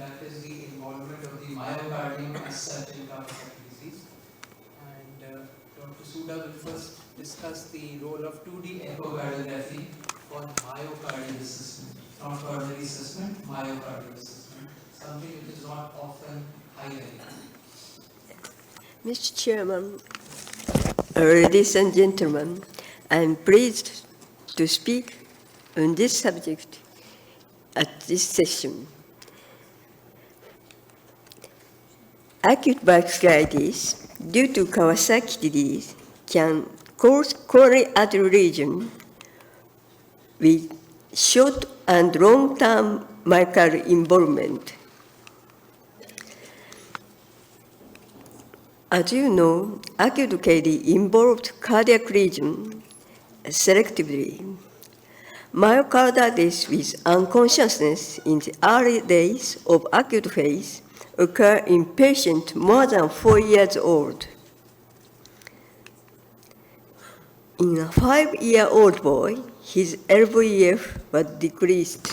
that is the involvement of the myocardium as such in Kawasaki disease. And Dr. Suda will first discuss the role of 2D echocardiography for myocardial assessment, not coronary assessment, myocardial assessment, something which is not often highlighted. Mr. Chairman, ladies and gentlemen, I am pleased to speak on this subject at this session. Acute bronchitis due to Kawasaki disease can cause coronary artery lesion with short and long-term myocardial involvement. As you know, acute KD involved cardiac lesion selectively. Myocarditis with unconsciousness in the early days of acute phase occur in patients more than 4 years old. In a 5-year-old boy, his LVEF was decreased.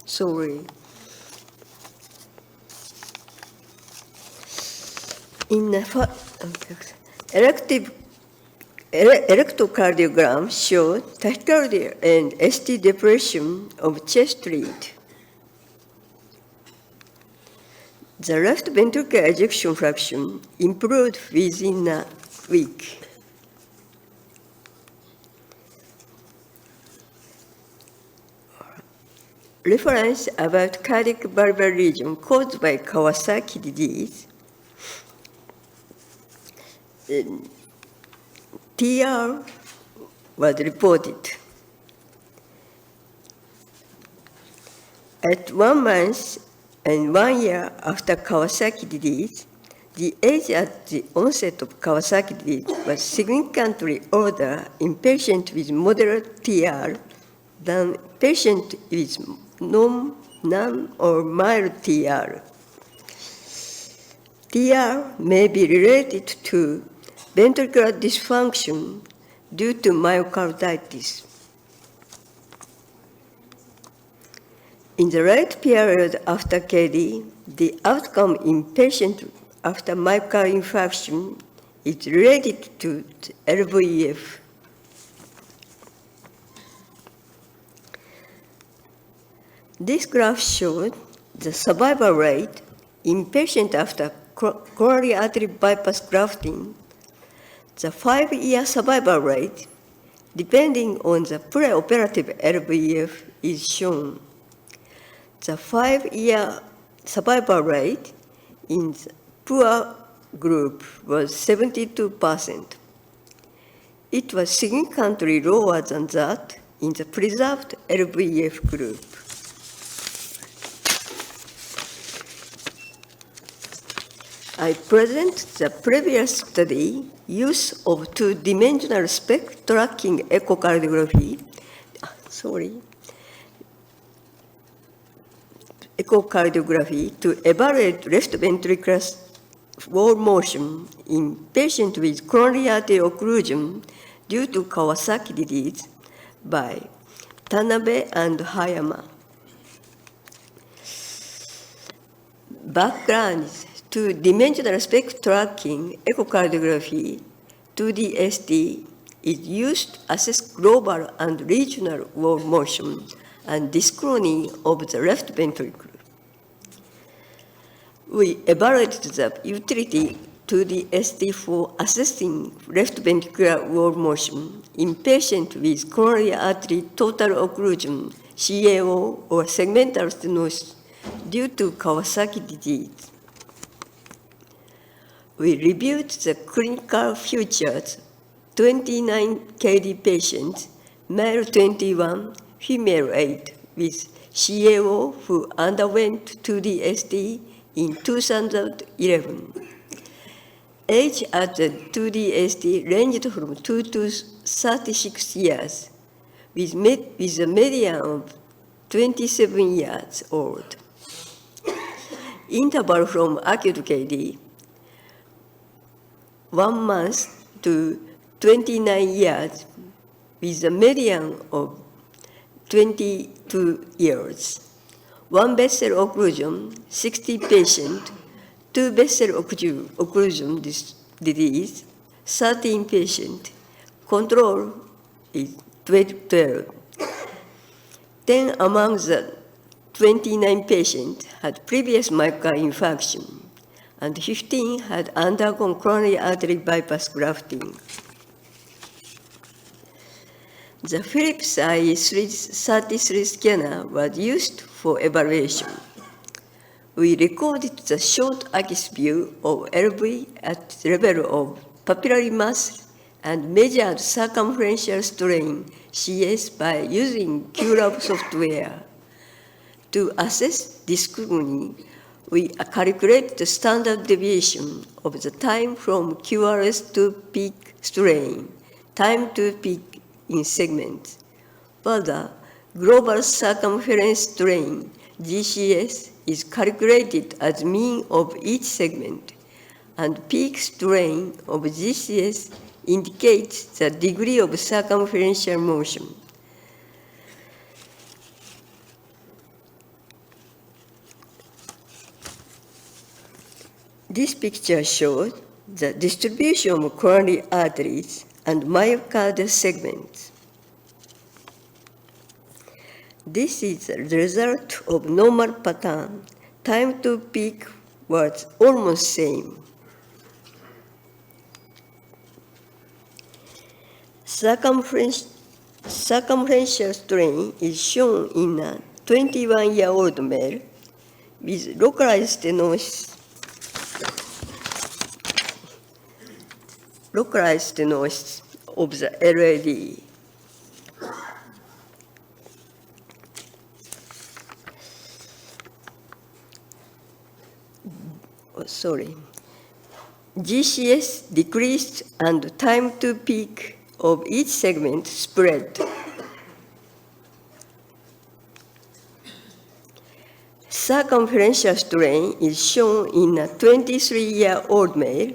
Sorry. In a electrocardiogram showed tachycardia and ST depression of chest lead. The left ventricular ejection fraction improved within a week. Reference about cardiac valvular lesion caused by Kawasaki disease. TR was reported. At 1 month and 1 year after Kawasaki disease, the age at the onset of Kawasaki disease was significantly older in patients with moderate TR than patients with none or mild TR. TR may be related to ventricular dysfunction due to myocarditis. In the right period after KD, the outcome in patients after myocardial infarction is related to LVEF. This graph showed the survival rate in patients after coronary artery bypass grafting. The 5-year survival rate, depending on the preoperative LVEF, is shown. The 5-year survival rate in the poor group was 72%. It was significantly lower than that in the preserved LVEF group. I present the previous study use of two-dimensional SPECT tracking echocardiography. Echocardiography to evaluate left ventricular wall motion in patients with coronary artery occlusion due to Kawasaki disease by Tanabe and Hayama. Background is two-dimensional SPECT tracking echocardiography, 2DST, is used to assess global and regional wall motion and dyschrony of the left ventricle. We evaluated the utility 2DST for assessing left ventricular wall motion in patients with coronary artery total occlusion, CAO, or segmental stenosis due to Kawasaki disease. We reviewed the clinical features, 29 KD patients, male 21, female 8, with CAO who underwent 2DST in 2011. Age at the 2DST ranged from 2 to 36 years, with a median of 27 years old. Interval from acute KD, 1 month to 29 years with a median of 22 years. One vessel occlusion, 60 patients, two vessel occlusion disease, 13 patients, control is 12. 10 among the 29 patients had previous myocardial infarction, and 15 had undergone coronary artery bypass grafting. The Philips IE33 scanner was used for evaluation. We recorded the short axis view of LV at the level of papillary muscle and measured circumferential strain CS by using QLab software. To assess dyspnea, we calculate the standard deviation of the time from QRS to peak strain, time to peak in segments. Further, global circumference strain, GCS, is calculated as mean of each segment, and peak strain of GCS indicates the degree of circumferential motion. This picture shows the distribution of coronary arteries and myocardial segments. This is the result of normal pattern. Time to peak was almost same. Circumferential strain is shown in a 21-year-old male with localized stenosis of the LAD. GCS decreased and time to peak of each segment spread. Circumferential strain is shown in a 23-year-old male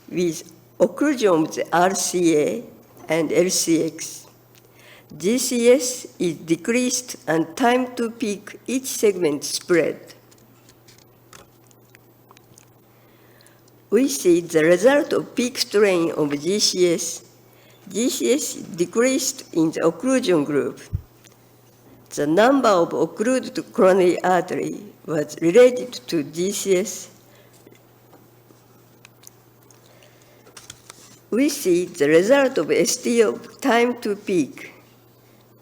with occlusion of the RCA and LCX. GCS is decreased and time to peak each segment spread. We see the result of peak strain of GCS. GCS decreased in the occlusion group. The number of occluded coronary artery was related to GCS. We see the result of ST of time to peak.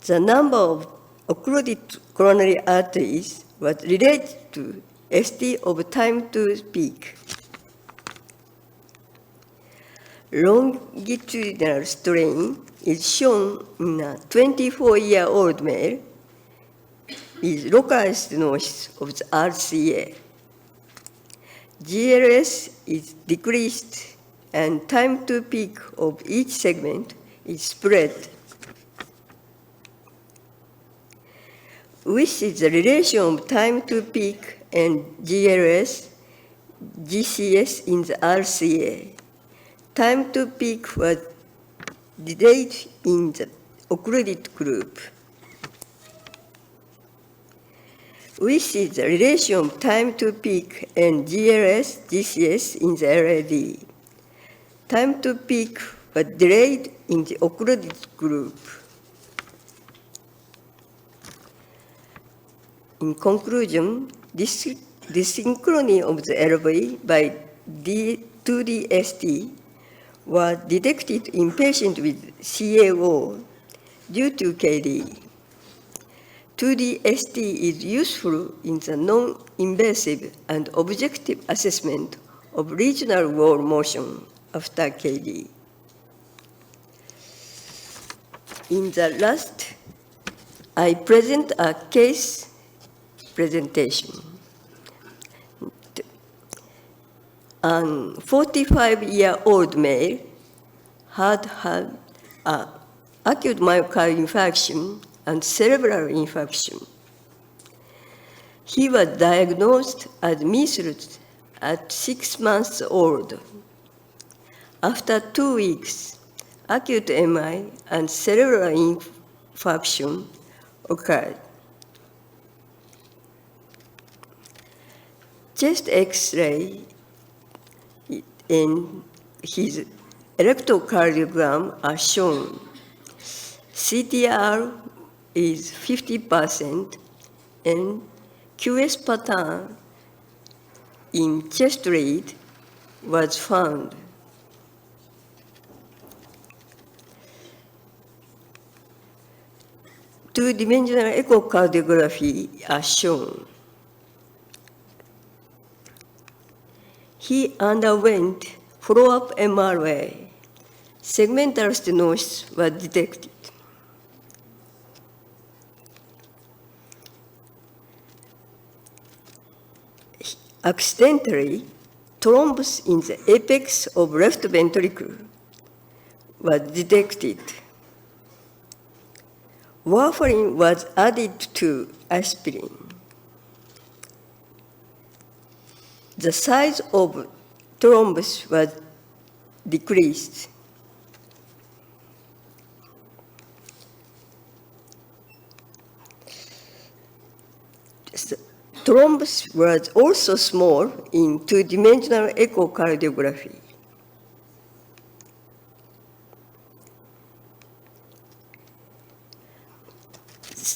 The number of occluded coronary arteries was related to ST of time to peak. Longitudinal strain is shown in a 24-year-old male with localized stenosis of the RCA. GLS is decreased and time to peak of each segment is spread. We see the relation of time to peak and GLS, GCS in the RCA. Time to peak was delayed in the occluded group. We see the relation of time to peak and GLS, GCS in the LAD. Time to peak was delayed in the occluded group. In conclusion, this synchrony of the LV by 2D-ST was detected in patients with CAO due to KD. 2D-ST is useful in the non-invasive and objective assessment of regional wall motion after KD. In the last, I present a case presentation. An 45-year-old male had acute myocardial infarction and cerebral infarction. He was diagnosed as measles at 6 months old. After 2 weeks, acute MI and cellular infarction occurred. Chest X-ray in his electrocardiogram are shown. CTR is 50% and QS pattern in chest lead was found. Two-dimensional echocardiography are shown. He underwent follow-up MRI. Segmental stenosis was detected. Accidentally, thrombus in the apex of left ventricle was detected. Warfarin was added to aspirin. The size of thrombus was decreased. Thrombus was also small in two-dimensional echocardiography.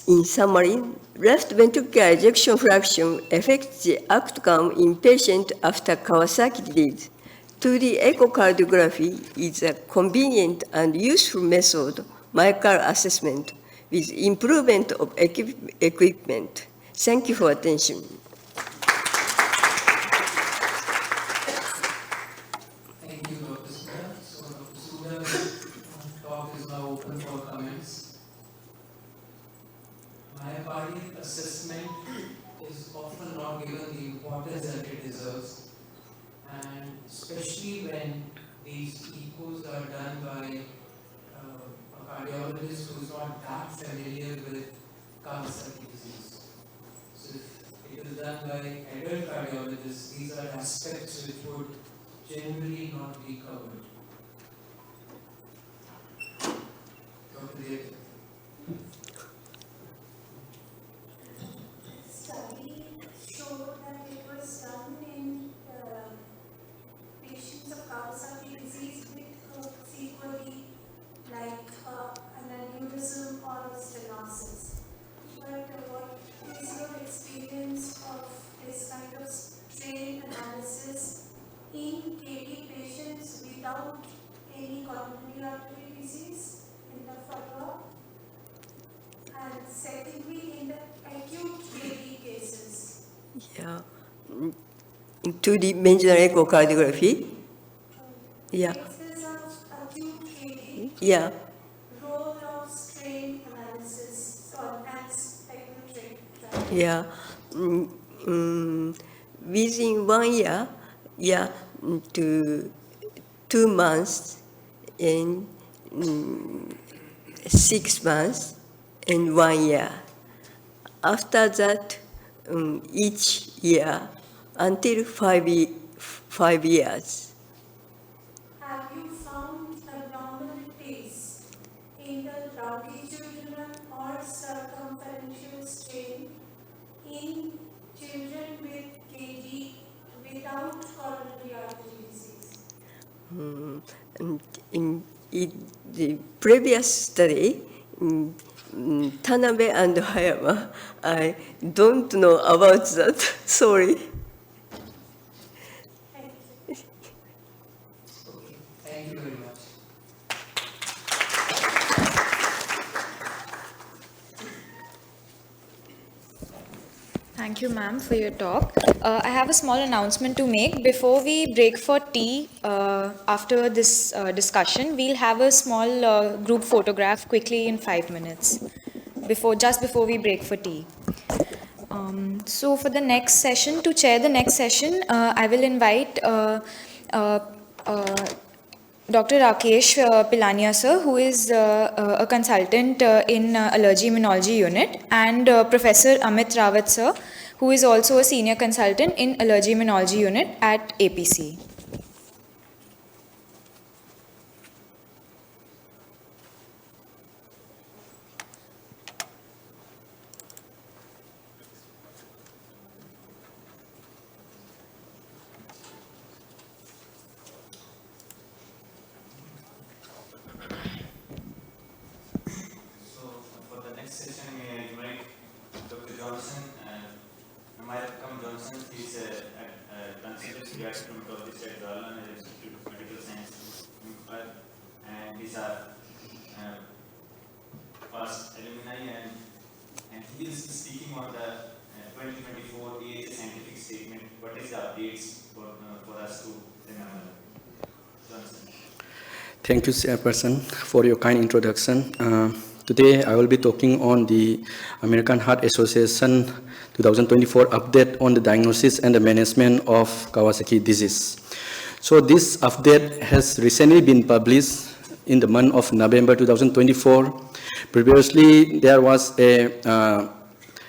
In summary, left ventricular ejection fraction affects the outcome in patient after Kawasaki disease. 2D echocardiography is a convenient and useful method of myocardial assessment with improvement of equipment. Thank you for attention. Thank you, Dr. Suda. So, Dr. Suda's talk is now open for comments. Myocardial assessment is often not given the importance that it deserves, and especially when these echoes are done by a cardiologist who is not that familiar with Kawasaki disease. So if it is done by adult cardiologists, these are aspects which would generally not be covered. Dr. Dev. Study showed that it was done in patients of Kawasaki disease with sequelae like an aneurysm or stenosis. But what is your experience of this kind of strain analysis in KD patients without any coronary artery disease in the follow-up? And secondly, in the acute KD cases, Yeah. In 2D echocardiography. Yeah. cases of acute KD, Yeah. role of strain analysis or spectrometry. Yeah. Within 1 year, to 2 months and 6 months and 1 year. After that, each year until 5 years. Have you found abnormalities in the longitudinal or circumferential strain in children with KD without coronary artery disease? And in the previous study, Tanabe and Hayama, I don't know about that. Sorry. Thank you. Okay, thank you very much. Thank you, ma'am, for your talk. I have a small announcement to make. Before we break for tea, after this discussion, we'll have a small group photograph quickly in 5 minutes, just before we break for tea. So for the next session, to chair the next session, I will invite Dr. Rakesh Pilania sir, who is a consultant in allergy immunology unit, and Professor Amit Rawat sir, who is also a senior consultant in allergy immunology unit at APC. So for the next session, may I invite Dr. Johnson, Mayapakam Johnson. He is a consultant pediatric rheumatologist at Jawaharlal Nehru Institute of Medical Sciences, and these are past alumni, and he is speaking on the 2024 EHA scientific statement. What is the updates for us to remember? Johnson. Thank you, Chairperson, for your kind introduction. Today, I will be talking on the American Heart Association 2024 update on the diagnosis and the management of Kawasaki disease. So this update has recently been published in the month of November 2024. Previously, there was a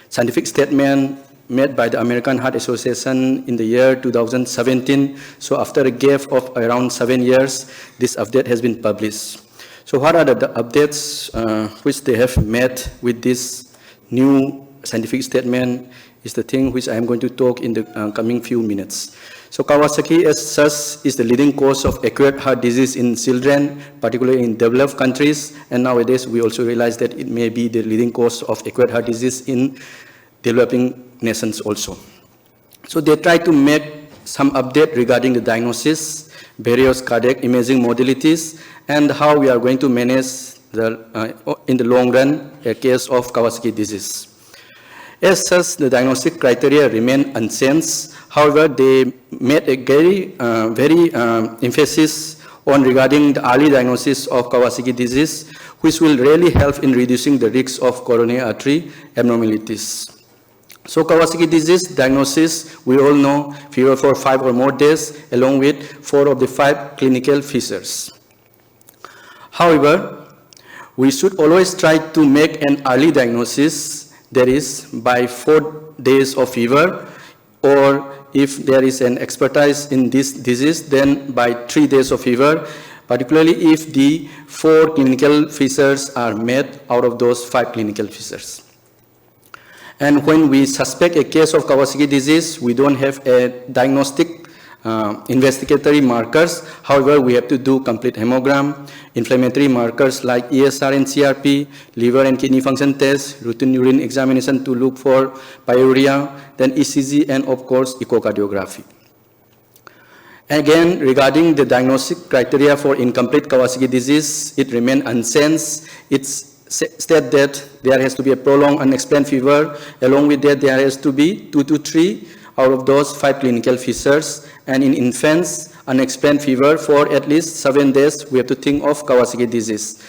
scientific statement made by the American Heart Association in the year 2017. So after a gap of around 7 years, this update has been published. So what are the updates which they have made with this new scientific statement is the thing which I am going to talk in the coming few minutes. So Kawasaki as such is the leading cause of acute heart disease in children, particularly in developed countries, and nowadays we also realize that it may be the leading cause of acute heart disease in developing nations also. So they try to make some update regarding the diagnosis, various cardiac imaging modalities, and how we are going to manage in the long run a case of Kawasaki disease. As such, the diagnostic criteria remain unchanged. However, they made a very emphasis on regarding the early diagnosis of Kawasaki disease, which will really help in reducing the risk of coronary artery abnormalities. So Kawasaki disease diagnosis, we all know, fever for 5 or more days, along with 4 of the 5 clinical features. However, we should always try to make an early diagnosis, that is, by 4 days of fever, or if there is an expertise in this disease, then by 3 days of fever, particularly if the 4 clinical features are met out of those 5 clinical features. And when we suspect a case of Kawasaki disease, we don't have a diagnostic investigatory markers. However, we have to do complete hemogram, inflammatory markers like ESR and CRP, liver and kidney function tests, routine urine examination to look for pyuria, then ECG, and of course, echocardiography. Again, regarding the diagnostic criteria for incomplete Kawasaki disease, it remains unchanged. It's said that there has to be a prolonged unexplained fever. Along with that, there has to be 2 to 3 out of those 5 clinical features. And in infants, unexplained fever for at least 7 days, we have to think of Kawasaki disease.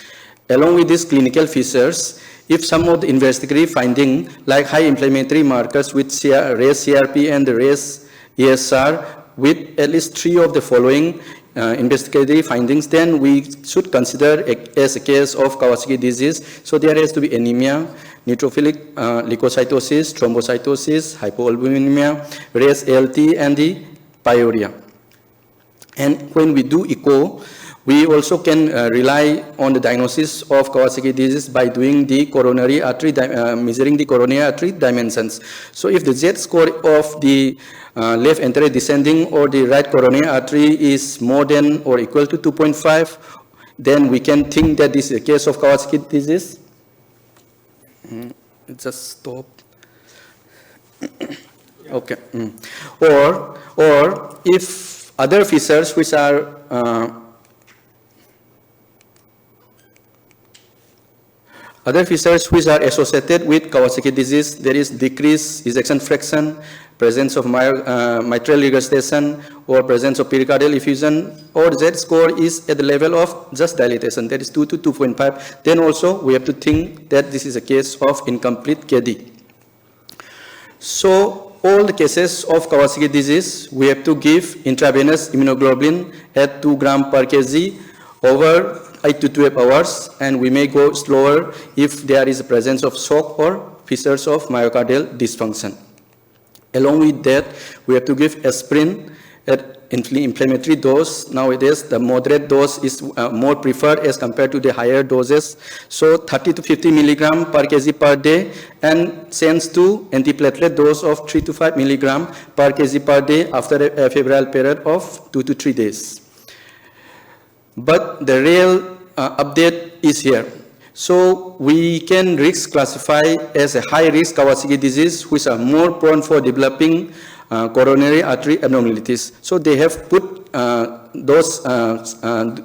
Along with these clinical features, if some of the investigatory finding, like high inflammatory markers with raised CRP and the raised ESR, with at least 3 of the following investigatory findings, then we should consider as a case of Kawasaki disease. So there has to be anemia, neutrophilic leukocytosis, thrombocytosis, hypoalbuminemia, raised ALT, and the pyuria. And when we do echo, we also can rely on the diagnosis of Kawasaki disease by doing the coronary artery, measuring the coronary artery dimensions. So if the Z score of the left anterior descending or the right coronary artery is more than or equal to 2.5, then we can think that this is a case of Kawasaki disease. Just stop. Okay. Or if other features which are associated with Kawasaki disease, there is decreased ejection fraction, presence of mitral regurgitation, or presence of pericardial effusion, or Z score is at the level of just dilatation, that is 2 to 2.5, then also we have to think that this is a case of incomplete KD. So all the cases of Kawasaki disease, we have to give intravenous immunoglobulin at 2 grams per kg over 8 to 12 hours, and we may go slower if there is a presence of shock or features of myocardial dysfunction. Along with that, we have to give aspirin at inflammatory dose. Nowadays, the moderate dose is more preferred as compared to the higher doses. So 30 to 50 milligram per kg per day, and sends to antiplatelet dose of 3 to 5 milligram per kg per day after a febrile period of 2 to 3 days. But the real update is here. So we can risk classify as a high-risk Kawasaki disease, which are more prone for developing coronary artery abnormalities. So they have put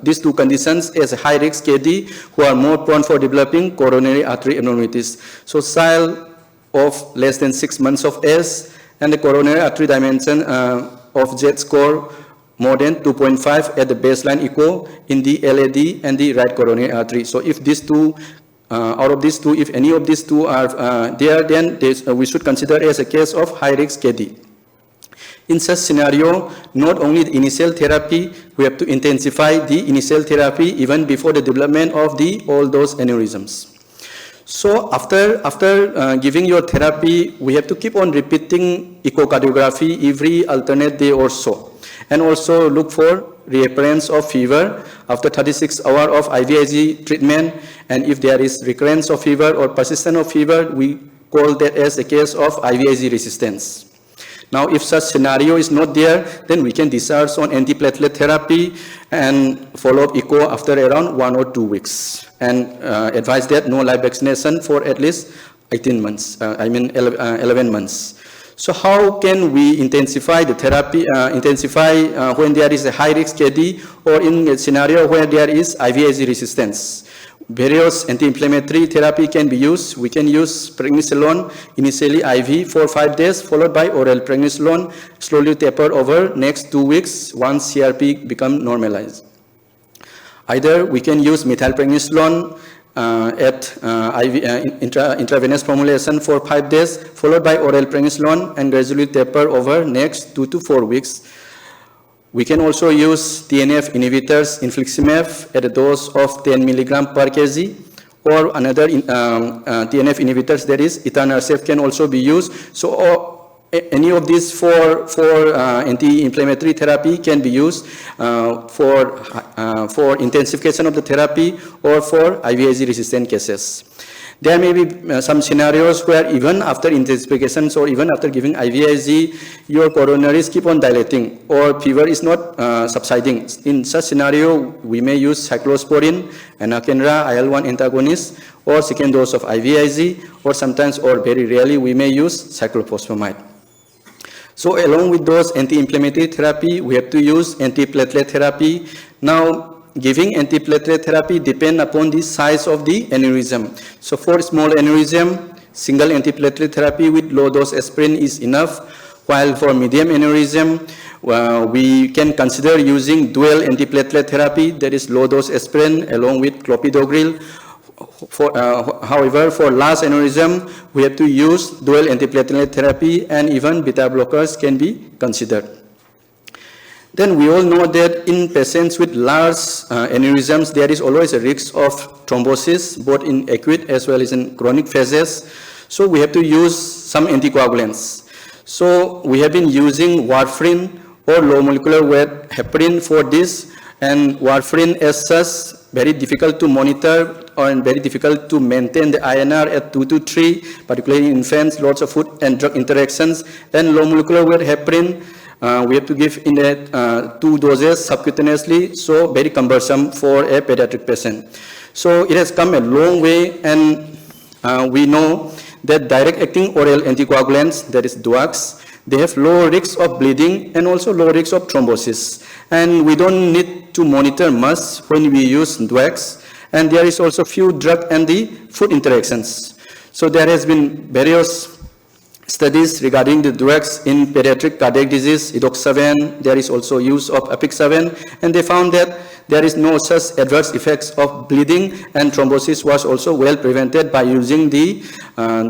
these two conditions as a high-risk KD, who are more prone for developing coronary artery abnormalities. So child of less than 6 months of age, and the coronary artery dimension of Z score more than 2.5 at the baseline echo in the LAD and the right coronary artery. So if these two, out of these two, if any of these two are there, then we should consider as a case of high-risk KD. In such scenario, not only the initial therapy, we have to intensify the initial therapy even before the development of all those aneurysms. So after giving your therapy, we have to keep on repeating echocardiography every alternate day or so. And also look for reappearance of fever after 36 hours of IVIG treatment. And if there is recurrence of fever or persistence of fever, we call that as a case of IVIG resistance. Now, if such scenario is not there, then we can discharge on antiplatelet therapy and follow up echo after around 1 or 2 weeks. And advise that no live vaccination for at least 18 months, 11 months. So how can we intensify the therapy, when there is a high-risk KD or in a scenario where there is IVIG resistance? Various anti-inflammatory therapy can be used. We can use prednisolone, initially IV for 5 days, followed by oral prednisolone, slowly taper over next 2 weeks once CRP become normalized. Either we can use methylprednisolone at intravenous formulation for 5 days, followed by oral prednisolone, and gradually taper over next 2 to 4 weeks. We can also use TNF inhibitors, infliximab, at a dose of 10 mg per kg, or another TNF inhibitors, that is etanercept, can also be used. So any of these four anti-inflammatory therapy can be used for intensification of the therapy or for IVIG resistant cases. There may be some scenarios where even after intensifications or even after giving IVIG, your coronaries keep on dilating or fever is not subsiding. In such scenario, we may use cyclosporin, anakinra, IL-1 antagonist, or second dose of IVIG, or sometimes, or very rarely, we may use cyclophosphamide. So along with those anti-inflammatory therapy, we have to use antiplatelet therapy. Now, giving antiplatelet therapy depends upon the size of the aneurysm. So for small aneurysm, single antiplatelet therapy with low dose aspirin is enough, while for medium aneurysm, we can consider using dual antiplatelet therapy, that is low dose aspirin along with clopidogrel. However, for large aneurysm, we have to use dual antiplatelet therapy, and even beta blockers can be considered. Then we all know that in patients with large aneurysms, there is always a risk of thrombosis, both in acute as well as in chronic phases. So we have to use some anticoagulants. So we have been using warfarin or low molecular weight heparin for this, and warfarin as such very difficult to monitor and very difficult to maintain the INR at 2 to 3, particularly in infants, lots of food and drug interactions. And low molecular weight heparin, we have to give in 2 doses subcutaneously, so very cumbersome for a pediatric patient. So it has come a long way, and we know that direct-acting oral anticoagulants, that is DOACs, they have low risks of bleeding and also low risks of thrombosis. And we don't need to monitor much when we use DOACs. And there is also few drug and the food interactions. So there has been various studies regarding the drugs in pediatric cardiac disease, edoxaban. There is also use of apixaban, and they found that there is no such adverse effects of bleeding, and thrombosis was also well prevented by using the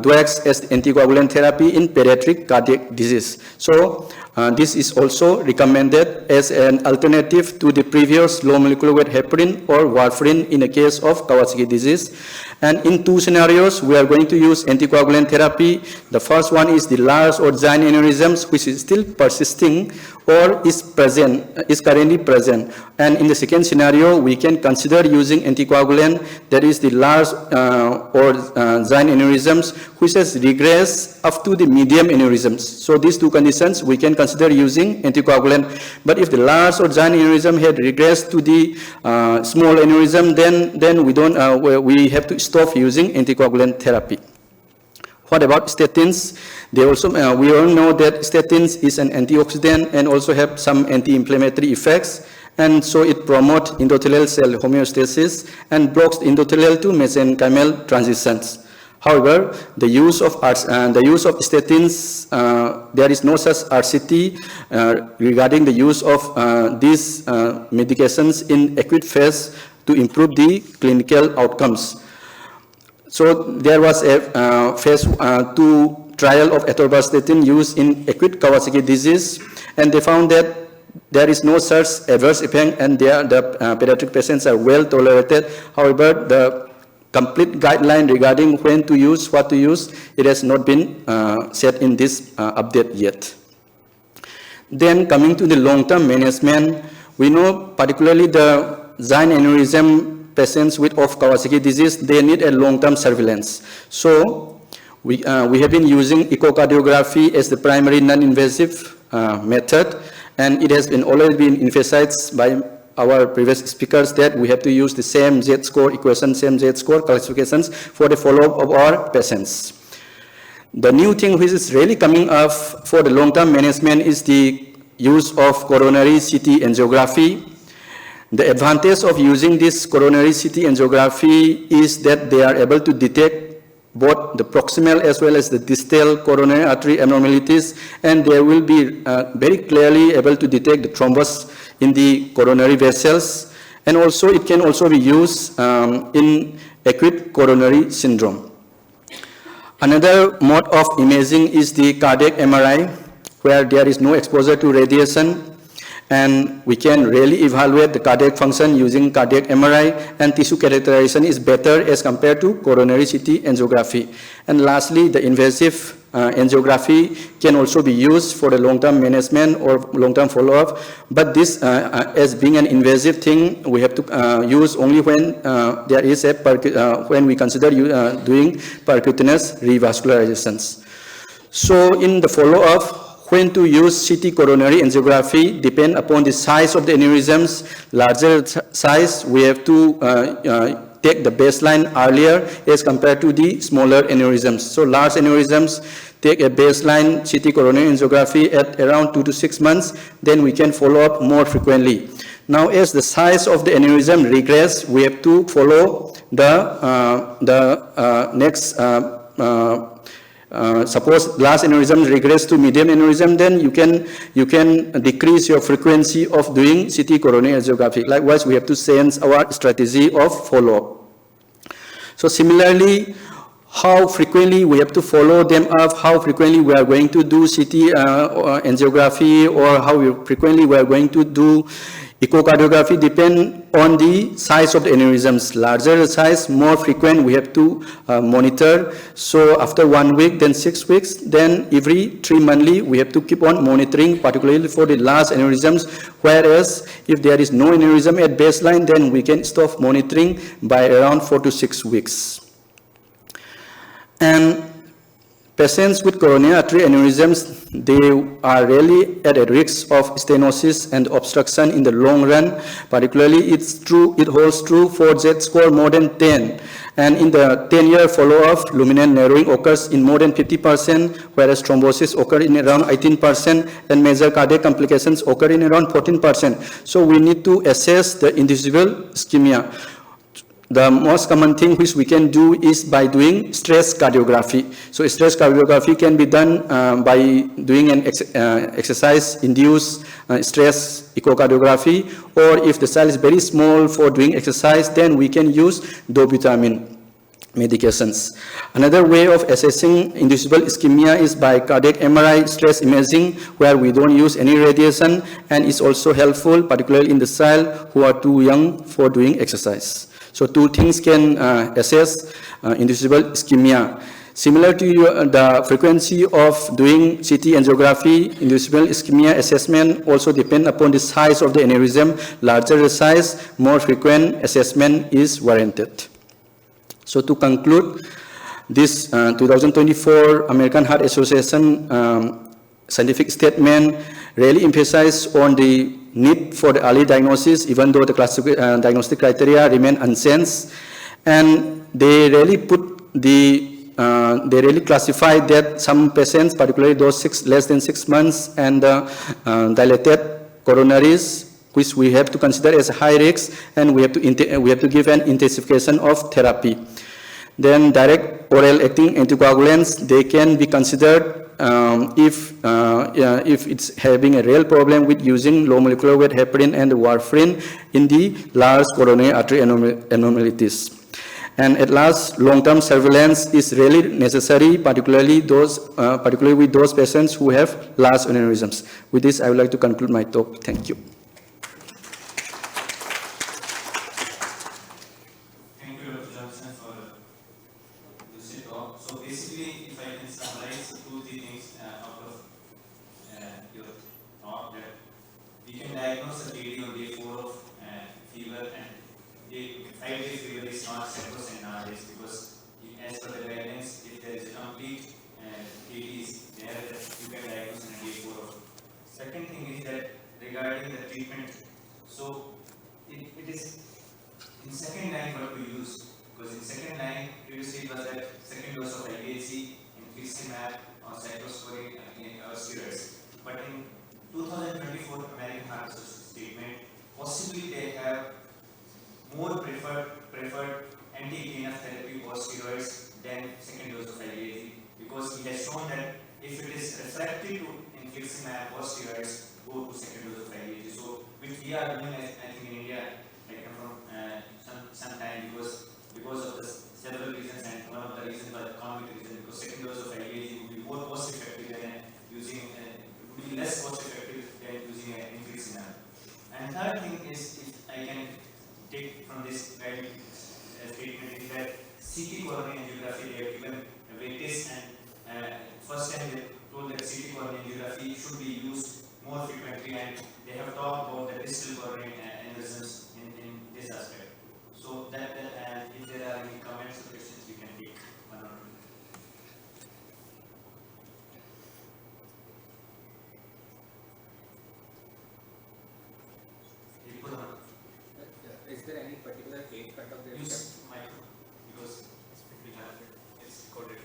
drugs as anticoagulant therapy in pediatric cardiac disease. So this is also recommended as an alternative to the previous low molecular weight heparin or warfarin in the case of Kawasaki disease. And in 2 scenarios, we are going to use anticoagulant therapy. The first one is the large or giant aneurysms, which is still persisting or is currently present. And in the second scenario, we can consider using anticoagulant, that is the large or giant aneurysms, which has regressed up to the medium aneurysms. So these 2 conditions we can consider consider using anticoagulant. But if the large or giant aneurysm had regressed to the small aneurysm, then we have to stop using anticoagulant therapy. What about statins? They also, we all know that statins is an antioxidant and also have some anti-inflammatory effects, and so it promotes endothelial cell homeostasis and blocks endothelial to mesenchymal transitions. However, the use of statins, there is no such RCT regarding the use of these medications in acute phase to improve the clinical outcomes. So there was a phase 2 trial of atorvastatin used in acute Kawasaki disease, and they found that there is no such adverse effect, and the pediatric patients are well tolerated. However, the complete guideline regarding when to use, what to use, it has not been set in this update yet. Then coming to the long-term management, we know particularly the giant aneurysm patients with Kawasaki disease, they need a long-term surveillance. So we have been using echocardiography as the primary non-invasive method, and it has been already been emphasized by our previous speakers that we have to use the same Z-score equation, same Z-score classifications for the follow-up of our patients. The new thing which is really coming up for the long-term management is the use of coronary CT angiography. The advantage of using this coronary CT angiography is that they are able to detect both the proximal as well as the distal coronary artery abnormalities, and they will be very clearly able to detect the thrombus in the coronary vessels, and also it can also be used in acute coronary syndrome. Another mode of imaging is the cardiac MRI, where there is no exposure to radiation, and we can really evaluate the cardiac function using cardiac MRI, and tissue characterization is better as compared to coronary CT angiography. And lastly, the invasive angiography can also be used for the long-term management or long-term follow-up, but this as being an invasive thing, we have to use only when there is a when we consider doing percutaneous revascularizations. So in the follow-up, when to use CT coronary angiography depend upon the size of the aneurysms. Larger size, we have to take the baseline earlier as compared to the smaller aneurysms. So large aneurysms take a baseline CT coronary angiography at around 2 to 6 months, then we can follow up more frequently. Now, as the size of the aneurysm regress, we have to follow the next suppose large aneurysm regress to medium aneurysm, then you can decrease your frequency of doing CT coronary angiography. Likewise, we have to change our strategy of follow-up. So similarly, how frequently we have to follow them up, how frequently we are going to do CT angiography, or how frequently we are going to do echocardiography depend on the size of the aneurysms. Larger the size, more frequent we have to monitor. So after 1 week, then 6 weeks, then every 3 monthly we have to keep on monitoring, particularly for the large aneurysms. Whereas if there is no aneurysm at baseline, then we can stop monitoring by around 4 to 6 weeks. And patients with coronary artery aneurysms, they are really at a risk of stenosis and obstruction in the long run. Particularly, it holds true for Z-score more than 10. And in the 10-year follow-up, luminal narrowing occurs in more than 50%, whereas thrombosis occur in around 18%, and major cardiac complications occur in around 14%. So we need to assess the inducible ischemia. The most common thing which we can do is by doing stress cardiography. So stress cardiography can be done by doing an exercise-induced stress echocardiography, or if the cell is very small for doing exercise, then we can use dobutamine medications. Another way of assessing inducible ischemia is by cardiac MRI stress imaging, where we don't use any radiation, and it's also helpful, particularly in the child who are too young for doing exercise. So two things can assess inducible ischemia. Similar to the frequency of doing CT angiography, inducible ischemia assessment also depend upon the size of the aneurysm. Larger the size, more frequent assessment is warranted. So to conclude, this 2024 American Heart Association scientific statement really emphasize on the need for the early diagnosis, even though the diagnostic criteria remain unchanged. And they really they really classify that some patients, particularly those less than 6 months and dilated coronaries, which we have to consider as high risk, and we have to give an intensification of therapy. Then direct oral acting anticoagulants, they can be considered if it's having a real problem with using low molecular weight heparin and warfarin in the large coronary artery abnormalities. And at last, long-term surveillance is really necessary, particularly with those patients who have large aneurysms. With this, I would like to conclude my talk. Thank you. Thank you, Dr. Johnson, for this talk. So basically, if I can summarize 2-3 things out of your talk, that we can diagnose a TD on day 4 of fever, and 5-day fever is not 100% nowadays, because as per the guidelines, if there is a complete TD is there, that you can diagnose in a day 4 of. Second thing is that regarding the treatment, so it is in second line what we use, because in second line previously it was that second dose of IVIG, infliximab or cyclosporine or steroids. But in 2024 American Heart Association statement, possibly they have more preferred anti-TNF therapy or steroids than second dose of IVIG, because he has shown that if it is refractory to infliximab or steroids, go to second dose of IVIG. So which we are doing, I think, in India, like from some time, because of the several reasons, and one of the reasons was economic reason, because second dose of IVIG would be more cost effective than using would be less cost effective than using infliximab. And third thing is, if I can take from this statement, is that CT coronary angiography, they have given a weightage, and first time they told that CT coronary angiography should be used more frequently, and they have talked about the distal coronary aneurysms in this aspect. So that if there are any comments or questions, we can take one or two. Is there any particular age cut of the Use micro, because we have it's recorded.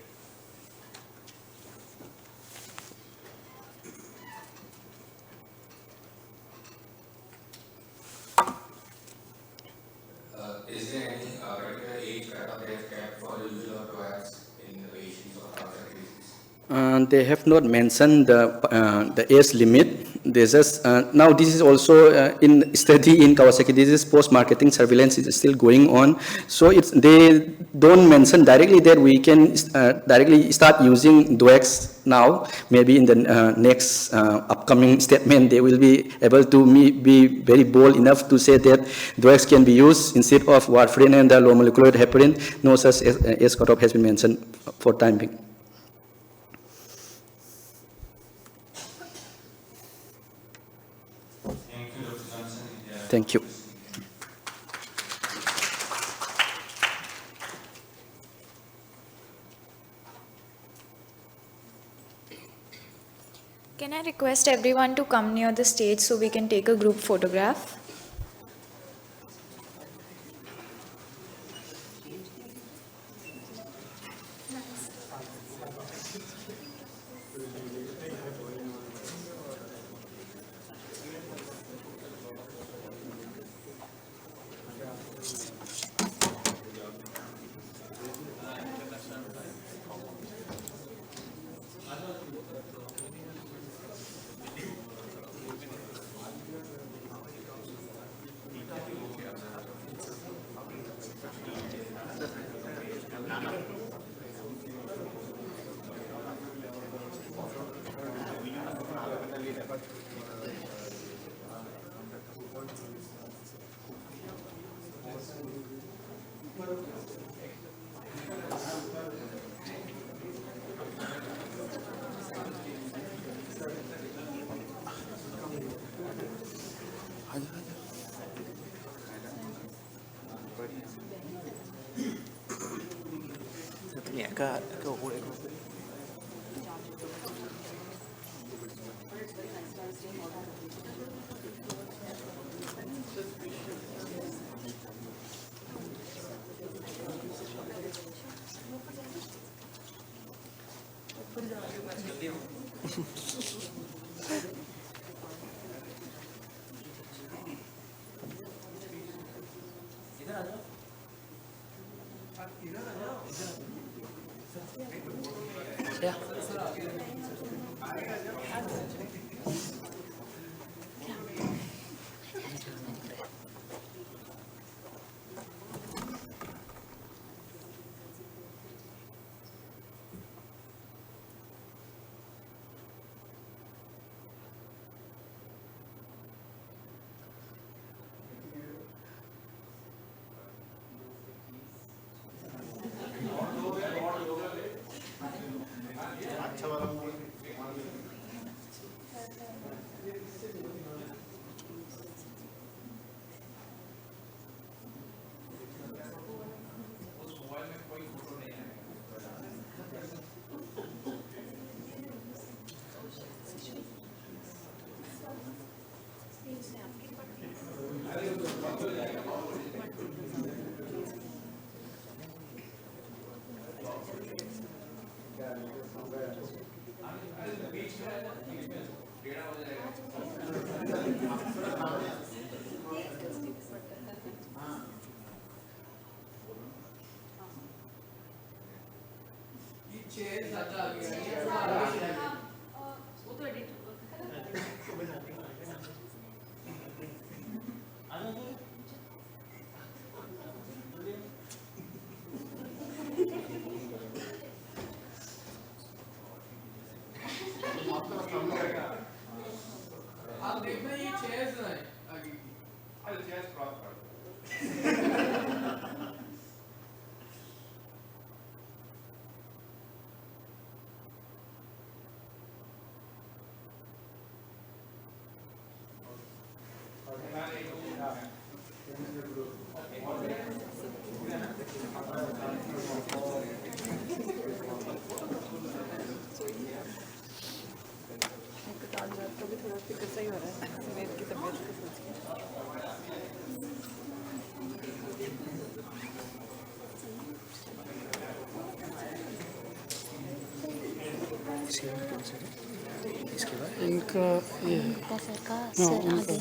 Is there any particular age cut of death cap for the use of drugs in the patients of cardiac disease? They have not mentioned the age limit. They just now this is also in study in Kawasaki disease. Post-marketing surveillance is still going on. So they don't mention directly that we can directly start using drugs now. Maybe in the next upcoming statement, they will be able to be very bold enough to say that drugs can be used instead of warfarin and the low molecular heparin. No such age cutoff has been mentioned for time being. Thank you, Dr. Johnson. Thank you. Can I request everyone to come near the stage so we can take a group photograph? आप देखना ये chairs हैं आगे की। अरे chairs cross कर इनका ये है। सर का हाँ, सर उनका।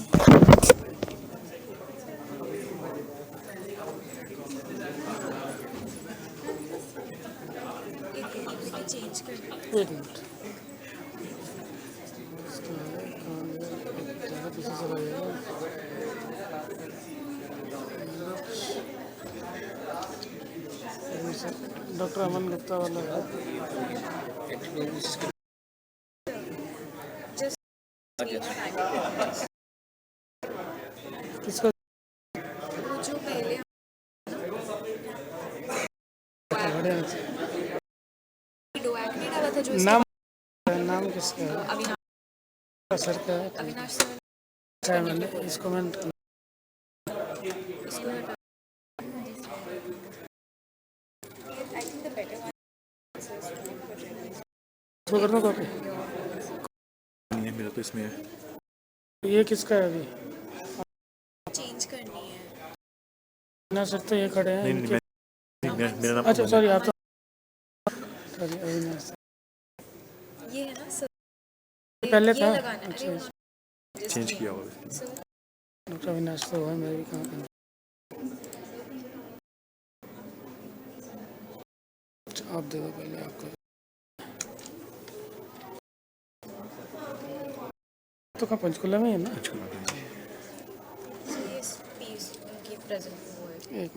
आगे चेंज कर एक मिनट इसका है, कहाँ गया? ज़्यादा पीछे चला गया। डॉक्टर अमन गुप्ता वाला है। किसका जो पहले डोएक्ने डाला था जो नाम नाम किसका है? अविनाश सर का है। अविनाश सर अच्छा है, मैंने इसको मैंने उसको हटा I think the better one इसको कर दूँ कॉपी। नहीं है मेरा तो इसमें है। ये किसका है अभी? चेंज करनी है ना सर तो ये खड़े हैं नहीं इनके। मेरा नाम अच्छा अमन है। सॉरी आप तो सॉरी अविनाश ये है ना सर पहले ये था। लगाना है। अच्छा अरे उन्होंने चेंज किया हुआ है। सर डॉक्टर अविनाश तो है, मैं भी कहाँ करूँ। अच्छा, आप दे दो पहले आपको। तो कहाँ पंचकुला में है ना? अच्छा लगा। ये पीस उनकी प्रेजेंट वो है एक